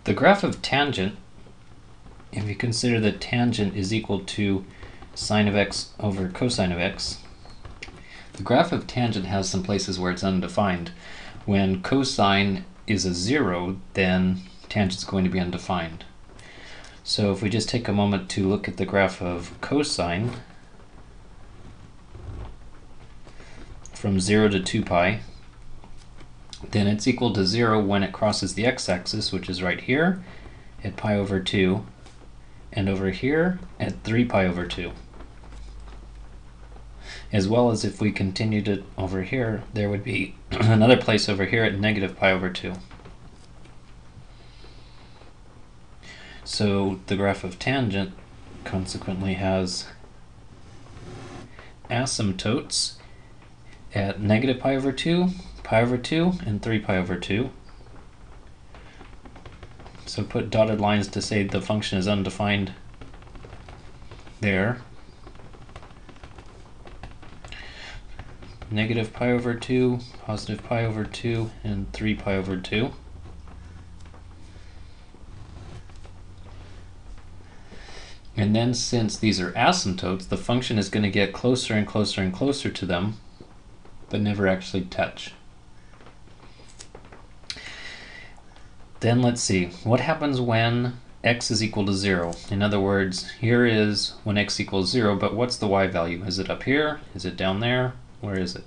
The graph of tangent, if you consider that tangent is equal to sine of x over cosine of x, the graph of tangent has some places where it's undefined. When cosine is a 0, then tangent is going to be undefined. So if we just take a moment to look at the graph of cosine from 0 to 2 pi, then it's equal to 0 when it crosses the x-axis, which is right here at pi over 2, and over here at 3 pi over 2. As well as if we continued it over here, there would be another place over here at negative pi over 2. So the graph of tangent consequently has asymptotes at negative pi over 2, and 3 pi over 2. So put dotted lines to say the function is undefined there. Negative pi over 2, positive pi over 2, and 3 pi over 2. And then since these are asymptotes, the function is going to get closer and closer and closer to them, but never actually touch. Then let's see, what happens when x is equal to 0? In other words, here is when x equals 0, but what's the y value? Is it up here? Is it down there? Where is it?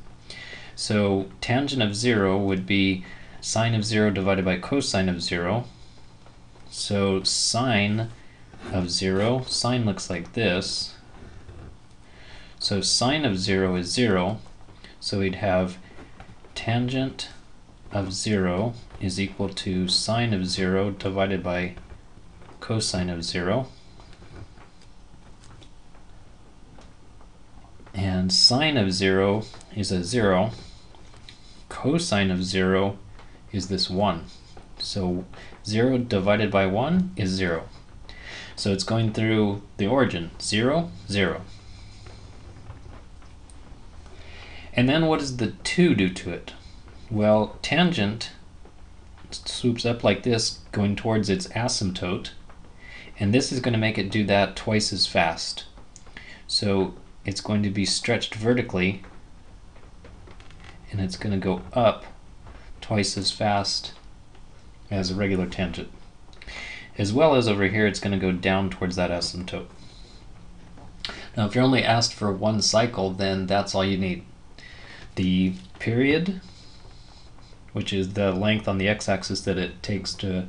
So tangent of 0 would be sine of 0 divided by cosine of 0. So sine of 0, sine looks like this. So sine of 0 is 0. So we'd have tangent of 0 is equal to sine of 0 divided by cosine of 0. And sine of 0 is a 0. Cosine of 0 is this 1. So 0 divided by 1 is 0. So it's going through the origin, 0, 0. And then what does the 2 do to it? Well, tangent swoops up like this, going towards its asymptote, and this is going to make it do that twice as fast. So it's going to be stretched vertically, and it's going to go up twice as fast as a regular tangent. As well as over here, it's going to go down towards that asymptote. Now, if you're only asked for one cycle, then that's all you need. The period, which is the length on the x-axis that it takes to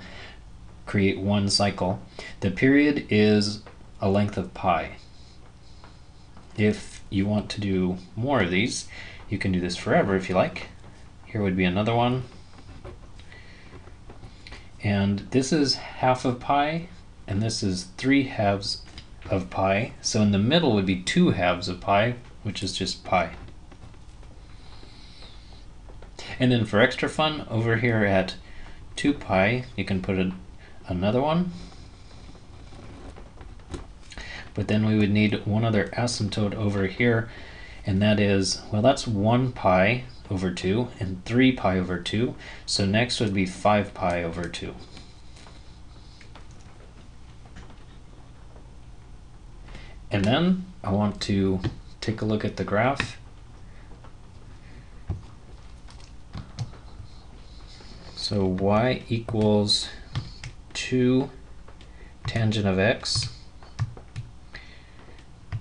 create one cycle. The period is a length of pi. If you want to do more of these, you can do this forever if you like. Here would be another one. And this is half of pi, and this is 3/2 of pi. So in the middle would be 2/2 of pi, which is just pi. And then for extra fun, over here at 2 pi, you can put another one. But then we would need one other asymptote over here, and that is, well, that's 1 pi over 2 and 3 pi over 2. So next would be 5 pi over 2. And then I want to take a look at the graph. So y equals 2 tangent of x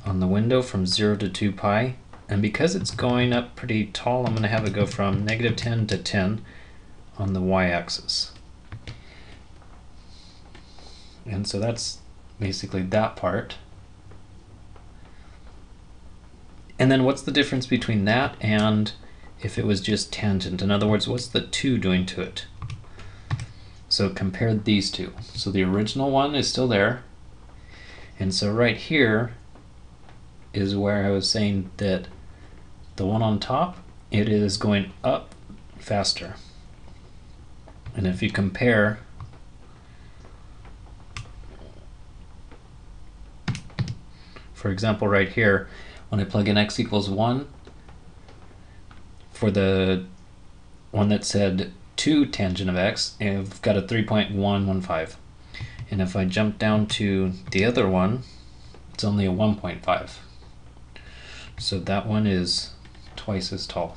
on the window from 0 to 2 pi. And because it's going up pretty tall, I'm going to have it go from negative 10 to 10 on the y-axis. And so that's basically that part. And then what's the difference between that and if it was just tangent? In other words, what's the 2 doing to it? So compare these two. So the original one is still there. And so right here is where I was saying that the one on top, it is going up faster. And if you compare for example right here, when I plug in x equals 1, for the one that said 2 tangent of x, I've got a 3.115. And if I jump down to the other one, it's only a 1.5. So that one is twice as tall.